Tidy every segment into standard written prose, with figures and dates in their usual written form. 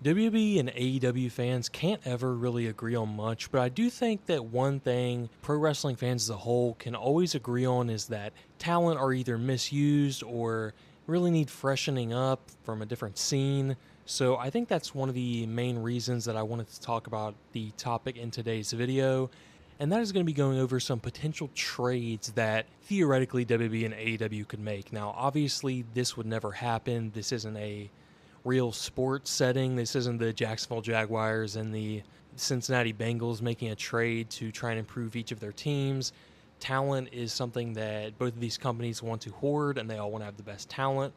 WWE and AEW fans can't ever really agree on much, but I do think that one thing pro wrestling fans as a whole can always agree on is that talent are either misused or really need freshening up from a different scene. So I think that's one of the main reasons that I wanted to talk about the topic in today's video. And that is going to be going over some potential trades that theoretically WWE and AEW could make. Now, obviously, this would never happen. This isn't a real sports setting. This isn't the Jacksonville Jaguars and the Cincinnati Bengals making a trade to try and improve each of their teams. Talent is something that both of these companies want to hoard, and they all want to have the best talent.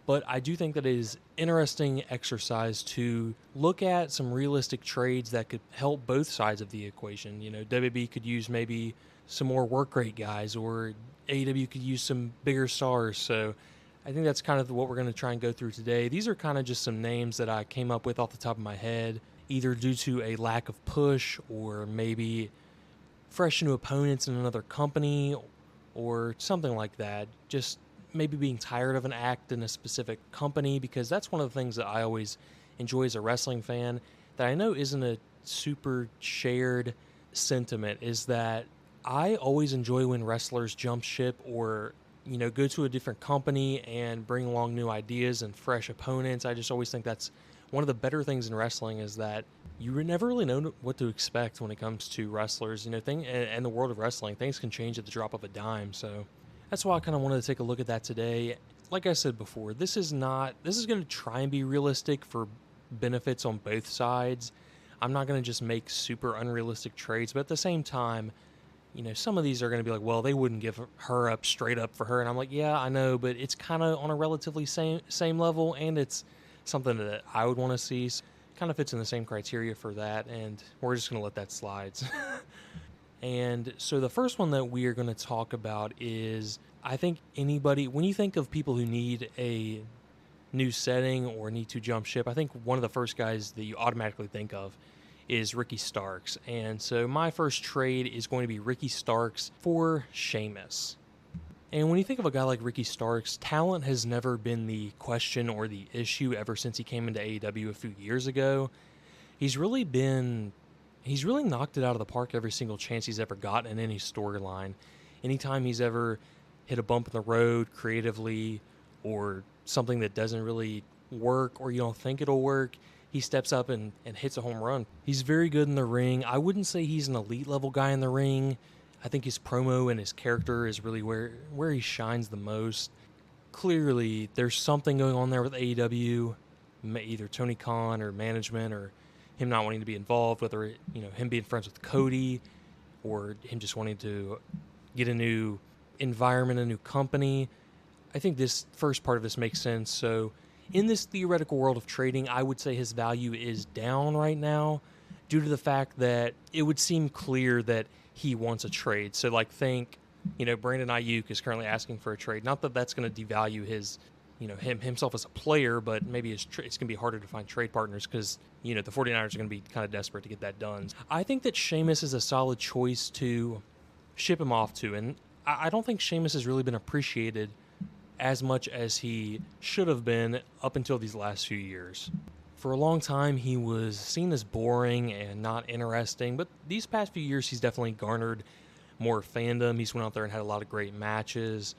But I do think that it is interesting exercise to look at some realistic trades that could help both sides of the equation. You know, WB could use maybe some more work rate guys, or AEW could use some bigger stars. So I think that's kind of what we're going to try and go through today. These are kind of just some names that I came up with off the top of my head, either due to a lack of push or maybe fresh new opponents in another company or something like that. Just maybe being tired of an act in a specific company, because that's one of the things that I always enjoy as a wrestling fan that I know isn't a super shared sentiment, is that I always enjoy when wrestlers jump ship or go to a different company and bring along new ideas and fresh opponents. I just always think that's one of the better things in wrestling, is that you never really know what to expect when it comes to wrestlers. And the world of wrestling, things can change at the drop of a dime. So that's why I kind of wanted to take a look at that today. Like I said before, this is going to try and be realistic for benefits on both sides. I'm not going to just make super unrealistic trades, but at the same time, some of these are going to be like, well, they wouldn't give her up straight up for her. And I'm like, yeah, I know, but it's kind of on a relatively same level, and it's something that I would want to see. So it kind of fits in the same criteria for that, and we're just going to let that slide. And so the first one that we are going to talk about is, I think when you think of people who need a new setting or need to jump ship, I think one of the first guys that you automatically think of is Ricky Starks. And so my first trade is going to be Ricky Starks for Sheamus. And when you think of a guy like Ricky Starks, talent has never been the question or the issue ever since he came into AEW a few years ago. He's really knocked it out of the park every single chance he's ever gotten in any storyline. Anytime he's ever hit a bump in the road creatively, or something that doesn't really work or you don't think it'll work, he steps up and hits a home run. He's very good in the ring. I wouldn't say he's an elite level guy in the ring. I think his promo and his character is really where he shines the most. Clearly, there's something going on there with AEW, either Tony Khan or management, or him not wanting to be involved, whether him being friends with Cody, or him just wanting to get a new environment, a new company. I think this first part of this makes sense. So in this theoretical world of trading, I would say his value is down right now due to the fact that it would seem clear that he wants a trade. So think, Brandon Ayuk is currently asking for a trade. Not that that's going to devalue his, himself as a player, but maybe it's going to be harder to find trade partners because, the 49ers are going to be kind of desperate to get that done. I think that Sheamus is a solid choice to ship him off to, and I don't think Sheamus has really been appreciated as much as he should have been up until these last few years. For a long time, he was seen as boring and not interesting, but these past few years, he's definitely garnered more fandom. He's went out there and had a lot of great matches.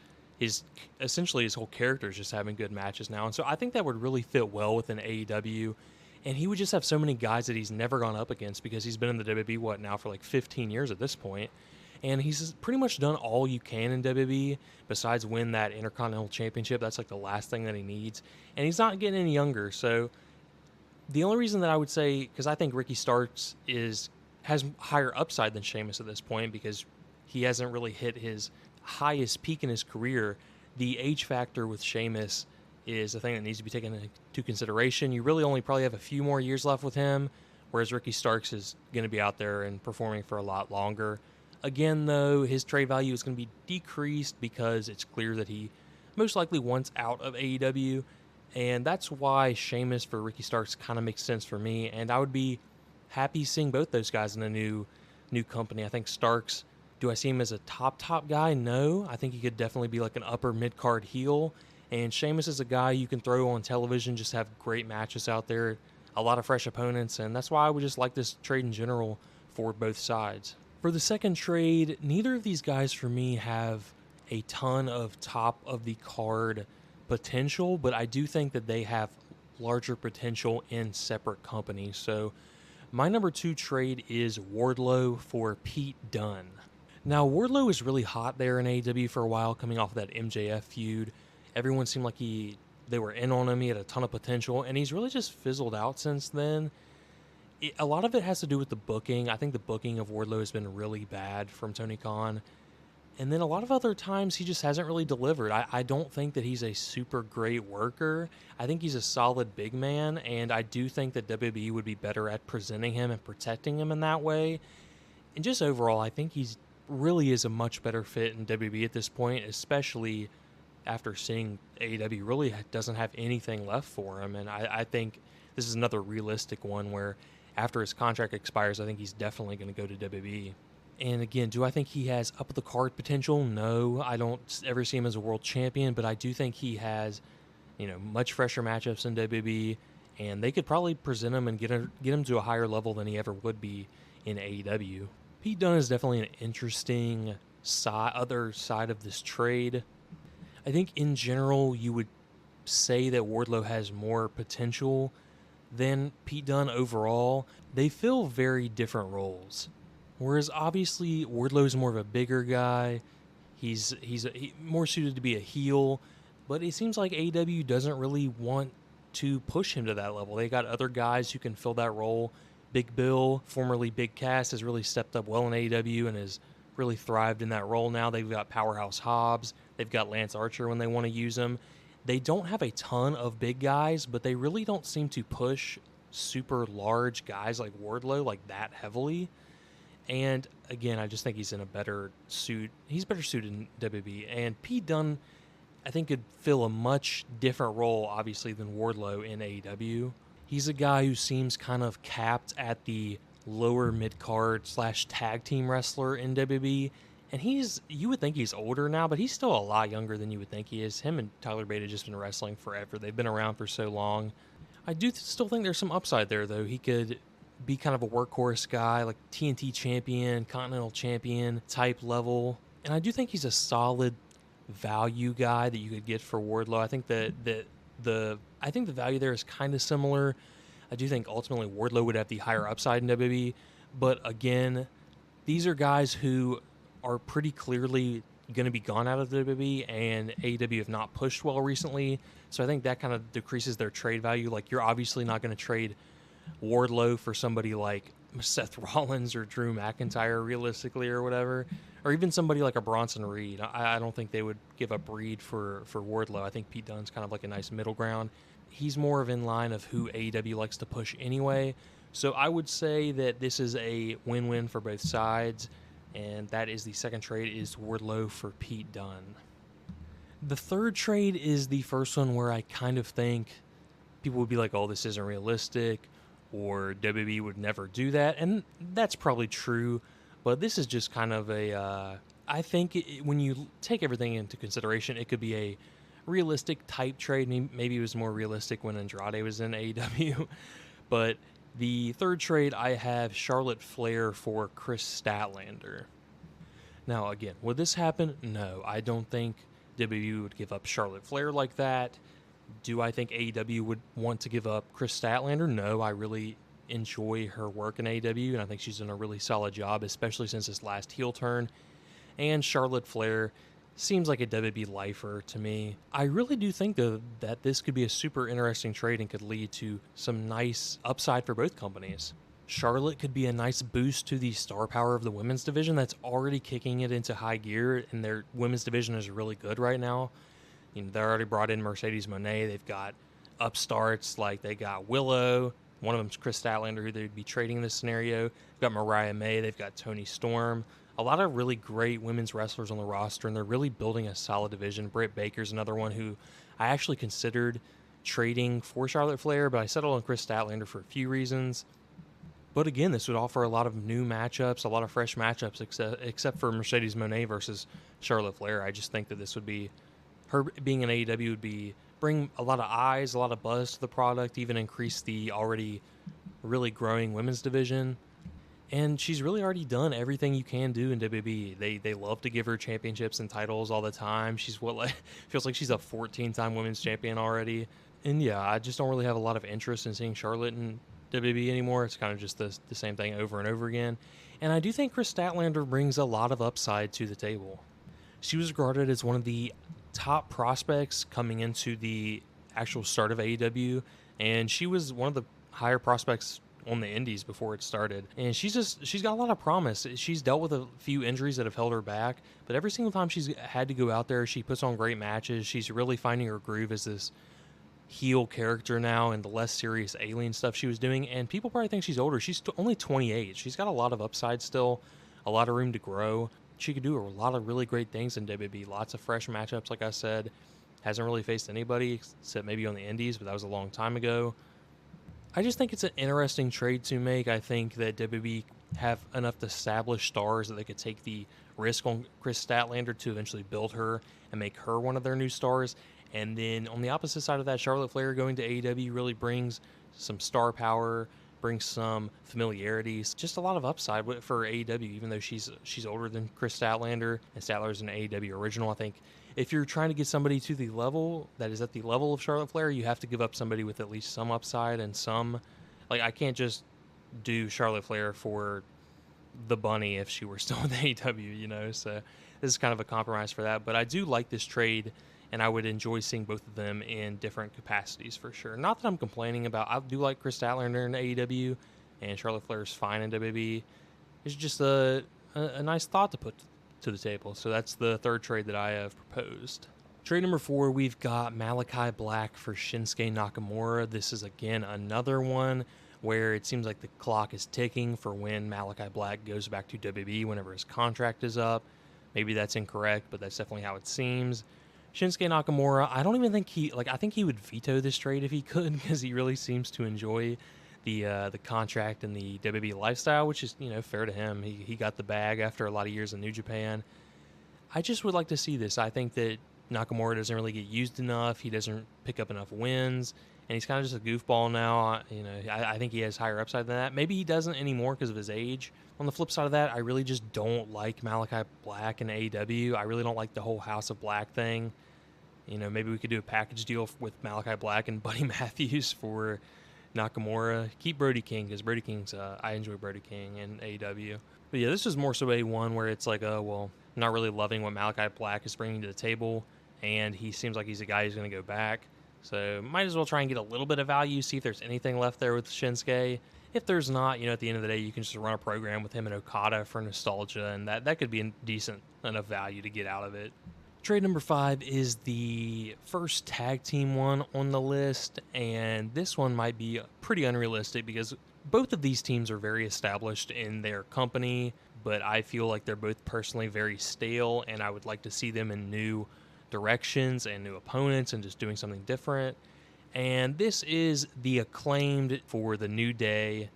Essentially his whole character is just having good matches now, and so I think that would really fit well within AEW, and he would just have so many guys that he's never gone up against because he's been in the WWE, for 15 years at this point. And he's pretty much done all you can in WWE besides win that Intercontinental Championship. That's the last thing that he needs. And he's not getting any younger. So the only reason that I would say, because I think Ricky Starks has higher upside than Sheamus at this point, because he hasn't really hit his highest peak in his career. The age factor with Sheamus is a thing that needs to be taken into consideration. You really only probably have a few more years left with him, whereas Ricky Starks is going to be out there and performing for a lot longer. Again, though, his trade value is going to be decreased because it's clear that he most likely wants out of AEW, and that's why Sheamus for Ricky Starks kind of makes sense for me, and I would be happy seeing both those guys in a new company. I think Starks, do I see him as a top guy? No. I think he could definitely be an upper mid-card heel, and Sheamus is a guy you can throw on television, just have great matches out there. a lot of fresh opponents, and that's why I would just like this trade in general for both sides. For the second trade, neither of these guys for me have a ton of top of the card potential, but I do think that they have larger potential in separate companies. So my number 2 trade is Wardlow for Pete Dunne. Now, Wardlow was really hot there in AEW for a while, coming off of that MJF feud. Everyone seemed like they were in on him. He had a ton of potential, and he's really just fizzled out since then. A lot of it has to do with the booking. I think the booking of Wardlow has been really bad from Tony Khan. And then a lot of other times he just hasn't really delivered. I don't think that he's a super great worker. I think he's a solid big man, and I do think that WWE would be better at presenting him and protecting him in that way. And just overall, I think he's really is a much better fit in WWE at this point, especially after seeing AEW really doesn't have anything left for him. And I think this is another realistic one where after his contract expires, I think he's definitely going to go to WWE. And again, do I think he has up the card potential? No, I don't ever see him as a world champion, but I do think he has, much fresher matchups in WWE, and they could probably present him and get him to a higher level than he ever would be in AEW. Pete Dunne is definitely an interesting other side of this trade. I think in general, you would say that Wardlow has more potential than Pete Dunne overall. They fill very different roles. Whereas obviously Wardlow is more of a bigger guy. He's more suited to be a heel, but it seems like AEW doesn't really want to push him to that level. They got other guys who can fill that role. Big Bill, formerly Big Cass, has really stepped up well in AEW and has really thrived in that role now. They've got Powerhouse Hobbs. They've got Lance Archer when they want to use him. They don't have a ton of big guys, but they really don't seem to push super large guys like Wardlow like that heavily. And again, I just think he's in a better suit. He's better suited in WWE. And Pete Dunne, I think, could fill a much different role, obviously, than Wardlow in AEW. He's a guy who seems kind of capped at the lower mid-card / tag team wrestler in WWE. And you would think he's older now, but he's still a lot younger than you would think he is. Him and Tyler Bate have just been wrestling forever. They've been around for so long. I do still think there's some upside there, though. He could be kind of a workhorse guy, like TNT champion, Continental champion type level. And I do think he's a solid value guy that you could get for Wardlow. I think that the value there is kind of similar. I do think ultimately Wardlow would have the higher upside in WWE, but again, these are guys who are pretty clearly going to be gone out of WWE, and AEW have not pushed well recently, so I think that kind of decreases their trade value. Like, you're obviously not going to trade Wardlow for somebody like Seth Rollins or Drew McIntyre realistically or whatever, or even somebody like a Bronson Reed. I don't think they would give up Reed for Wardlow. I think Pete Dunne's kind of like a nice middle ground. He's more of in line of who AEW likes to push anyway, so I would say that this is a win-win for both sides, and that is the second trade is Wardlow for Pete Dunne. The third trade is the first one where I kind of think people would be like, oh, this isn't realistic, or WWE would never do that, and that's probably true, but this is just kind of I think when you take everything into consideration, it could be a realistic type trade. Maybe it was more realistic when Andrade was in AEW, but the third trade, I have Charlotte Flair for Chris Statlander. Now, again, would this happen? No, I don't think WWE would give up Charlotte Flair like that. Do I think AEW would want to give up Chris Statlander? No, I really enjoy her work in AEW, and I think she's done a really solid job, especially since this last heel turn. And Charlotte Flair seems like a WWE lifer to me. I really do think, though, that this could be a super interesting trade and could lead to some nice upside for both companies. Charlotte could be a nice boost to the star power of the women's division that's already kicking it into high gear, and their women's division is really good right now. They already brought in Mercedes Moné. They've got upstarts, like they got Willow. One of them's Chris Statlander, who they'd be trading in this scenario. They've got Mariah May. They've got Toni Storm. A lot of really great women's wrestlers on the roster, and they're really building a solid division. Britt Baker's another one who I actually considered trading for Charlotte Flair, but I settled on Chris Statlander for a few reasons. But again, this would offer a lot of new matchups, a lot of fresh matchups, except for Mercedes Moné versus Charlotte Flair. I just think that this would be, her being in AEW would be bring a lot of eyes, a lot of buzz to the product, even increase the already really growing women's division. And she's really already done everything you can do in WWE. They love to give her championships and titles all the time. She's what like feels like she's a 14-time women's champion already. And yeah, I just don't really have a lot of interest in seeing Charlotte in WWE anymore. It's kind of just the same thing over and over again. And I do think Chris Statlander brings a lot of upside to the table. She was regarded as one of the top prospects coming into the actual start of AEW, and she was one of the higher prospects on the indies before it started. And she's got a lot of promise. She's dealt with a few injuries that have held her back, but every single time she's had to go out there, she puts on great matches. She's really finding her groove as this heel character now and the less serious alien stuff she was doing. And people probably think she's older. She's only 28. She's got a lot of upside still, a lot of room to grow. She could do a lot of really great things in WWE. Lots of fresh matchups, like I said. Hasn't really faced anybody except maybe on the indies, but that was a long time ago. I just think it's an interesting trade to make. I think that WWE have enough established stars that they could take the risk on Chris Statlander to eventually build her and make her one of their new stars. And then on the opposite side of that, Charlotte Flair going to AEW really brings some star power, brings some familiarities, just a lot of upside for AEW, even though she's older than Chris Statlander, and Statlander's an AEW original. I think if you're trying to get somebody to the level that is at the level of Charlotte Flair, you have to give up somebody with at least some upside and some, like, I can't just do Charlotte Flair for the bunny if she were still with AEW, you know, so this is kind of a compromise for that. But I do like this trade, and I would enjoy seeing both of them in different capacities for sure. Not that I'm complaining about. I do like Chris Statlander in AEW, and Charlotte Flair is fine in WWE. It's just a nice thought to put to the table. So that's the third trade that I have proposed. Trade number 4, we've got Malachi Black for Shinsuke Nakamura. This is, again, another one where it seems like the clock is ticking for when Malachi Black goes back to WWE whenever his contract is up. Maybe that's incorrect, but that's definitely how it seems. Shinsuke Nakamura, I don't even think I think he would veto this trade if he could, because he really seems to enjoy the contract and the WWE lifestyle, which is, you know, fair to him. He got the bag after a lot of years in New Japan. I just would like to see this. I think that Nakamura doesn't really get used enough. He doesn't pick up enough wins, and he's kind of just a goofball now. You know, I think he has higher upside than that. Maybe he doesn't anymore because of his age. On the flip side of that, I really just don't like Malachi Black in AEW. I really don't like the whole House of Black thing. You know, maybe we could do a package deal with Malachi Black and Buddy Matthews for Nakamura. Keep Brody King, because Brody King's, I enjoy Brody King in AEW. But yeah, this is more so a one where it's like, oh, well, I'm not really loving what Malachi Black is bringing to the table, and he seems like he's a guy who's going to go back. So might as well try and get a little bit of value, see if there's anything left there with Shinsuke. If there's not, you know, at the end of the day, you can just run a program with him and Okada for nostalgia, and that could be a decent enough value to get out of it. Trade number 5 is the first tag team one on the list, and this one might be pretty unrealistic because both of these teams are very established in their company, but I feel like they're both personally very stale, and I would like to see them in new directions and new opponents and just doing something different. And this is the Acclaimed for the New Day,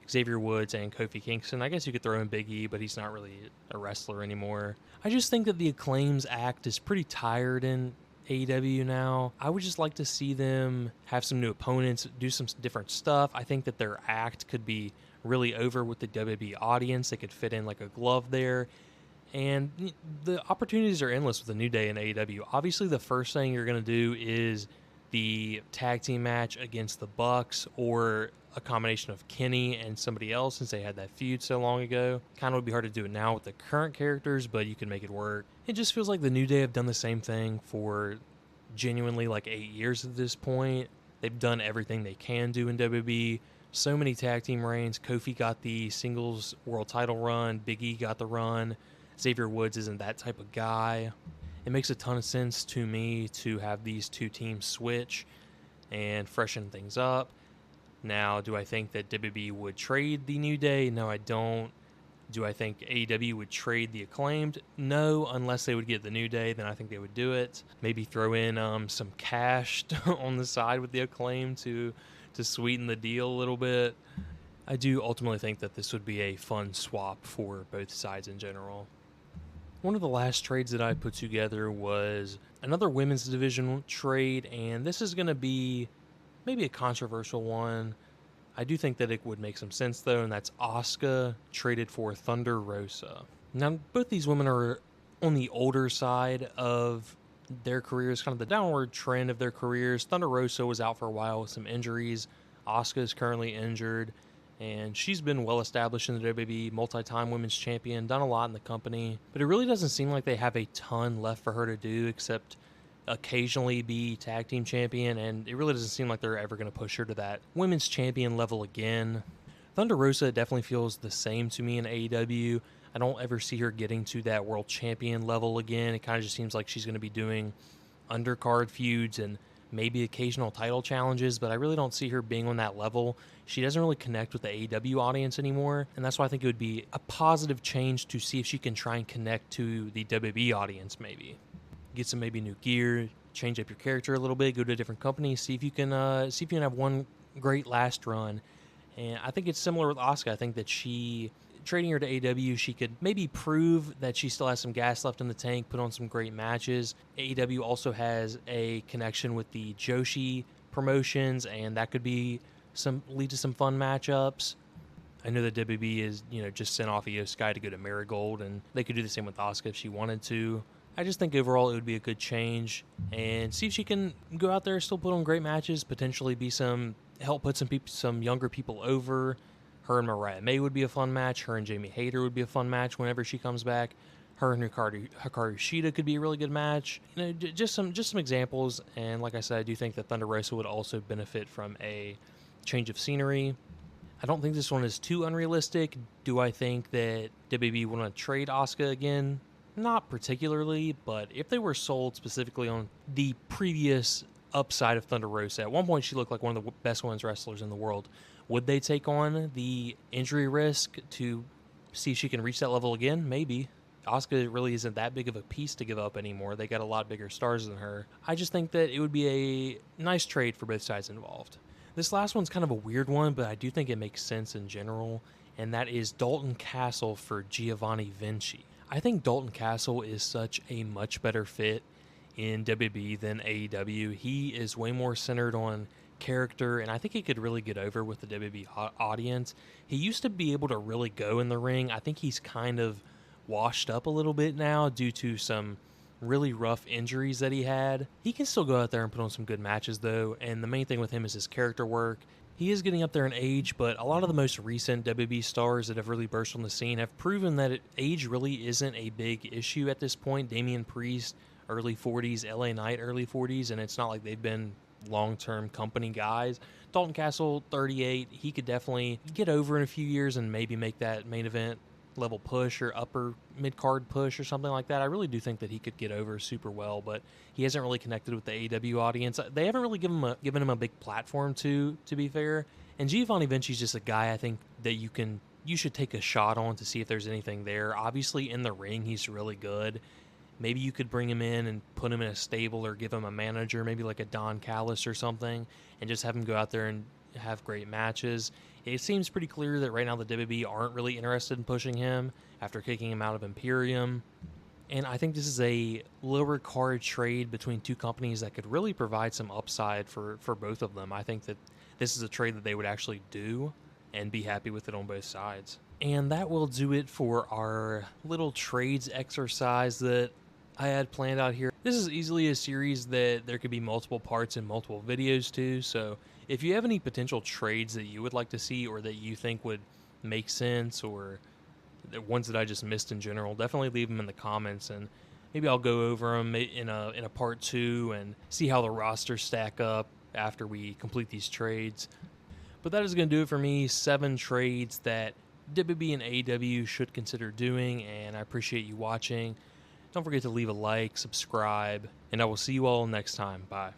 Xavier Woods and Kofi Kingston. I guess you could throw in Big E, but he's not really a wrestler anymore. I just think that the Acclaim's act is pretty tired in AEW now. I would just like to see them have some new opponents, do some different stuff. I think that their act could be really over with the WWE audience. They could fit in like a glove there. And the opportunities are endless with the New Day in AEW. Obviously, the first thing you're going to do is the tag team match against the Bucks, or a combination of Kenny and somebody else, since they had that feud so long ago. Kind of would be hard to do it now with the current characters, but you can make it work. It just feels like the New Day have done the same thing for genuinely like 8 years at this point. They've done everything they can do in WWE. So many tag team reigns. Kofi got the singles world title run. Big E got the run. Xavier Woods isn't that type of guy. It makes a ton of sense to me to have these two teams switch and freshen things up. Now, do I think that WWE would trade the New Day? No, I don't. Do I think AEW would trade the Acclaimed? No, unless they would get the New Day, then I think they would do it. Maybe throw in some cash on the side with the Acclaimed to sweeten the deal a little bit. I do ultimately think that this would be a fun swap for both sides in general. One of the last trades that I put together was another women's division trade, and this is going to be maybe a controversial one. I do think that it would make some sense though, and that's Asuka traded for Thunder Rosa. Now, both these women are on the older side of their careers, kind of the downward trend of their careers. Thunder Rosa was out for a while with some injuries. Asuka is currently injured, and she's been well established in the WWE, multi-time women's champion, done a lot in the company, but it really doesn't seem like they have a ton left for her to do except occasionally be tag team champion, and it really doesn't seem like they're ever going to push her to that women's champion level again. Thunder Rosa definitely feels the same to me in AEW. I don't ever see her getting to that world champion level again. It kind of just seems like she's going to be doing undercard feuds and maybe occasional title challenges, but I really don't see her being on that level. She doesn't really connect with the AEW audience anymore, and that's why I think it would be a positive change to see if she can try and connect to the WWE audience maybe. Get some maybe new gear, change up your character a little bit, go to a different company, see if you can have one great last run. And I think it's similar with Asuka. I think that trading her to AEW, she could maybe prove that she still has some gas left in the tank, put on some great matches. AEW also has a connection with the Joshi promotions, and that could lead to some fun matchups. I know that WWE is, just sent off Io Sky to go to Marigold, and they could do the same with Asuka if she wanted to. I just think overall it would be a good change, and see if she can go out there, still put on great matches, potentially help put some younger people over. Her and Mariah May would be a fun match. Her and Jamie Hayter would be a fun match whenever she comes back. Her and Hikaru Shida could be a really good match. Just some examples. And like I said, I do think that Thunder Rosa would also benefit from a change of scenery. I don't think this one is too unrealistic. Do I think that WWE want to trade Asuka again? Not particularly, but if they were sold specifically on the previous upside of Thunder Rosa, at one point she looked like one of the best women's wrestlers in the world. Would they take on the injury risk to see if she can reach that level again? Maybe. Asuka really isn't that big of a piece to give up anymore. They got a lot bigger stars than her. I just think that it would be a nice trade for both sides involved. This last one's kind of a weird one, but I do think it makes sense in general, and that is Dalton Castle for Giovanni Vinci. I think Dalton Castle is such a much better fit in WWE than AEW. He is way more centered on character, and I think he could really get over with the WWE audience. He used to be able to really go in the ring. I think he's kind of washed up a little bit now due to some really rough injuries that he had. He can still go out there and put on some good matches though, and the main thing with him is his character work. He is getting up there in age, but a lot of the most recent WWE stars that have really burst on the scene have proven that age really isn't a big issue at this point. Damian Priest, early 40s, LA Knight, early 40s, and it's not like they've been long-term company guys. Dalton Castle, 38, he could definitely get over in a few years and maybe make that main event level push or upper mid-card push or something like that. I really do think that he could get over super well, but he hasn't really connected with the AEW audience. They haven't really given him a big platform to be fair. And Giovanni Vinci's just a guy I think that you should take a shot on to see if there's anything there. Obviously in the ring he's really good. Maybe you could bring him in and put him in a stable or give him a manager, maybe like a Don Callis or something, and just have him go out there and have great matches. It seems pretty clear that right now the WWE aren't really interested in pushing him after kicking him out of Imperium. And I think this is a lower card trade between two companies that could really provide some upside for both of them. I think that this is a trade that they would actually do and be happy with it on both sides. And that will do it for our little trades exercise that I had planned out here. This is easily a series that there could be multiple parts and multiple videos to, so if you have any potential trades that you would like to see or that you think would make sense, or the ones that I just missed in general, definitely leave them in the comments, and maybe I'll go over them in a part 2 and see how the rosters stack up after we complete these trades. But that is going to do it for me. 7 trades that WWE and AEW should consider doing, and I appreciate you watching. Don't forget to leave a like, subscribe, and I will see you all next time. Bye.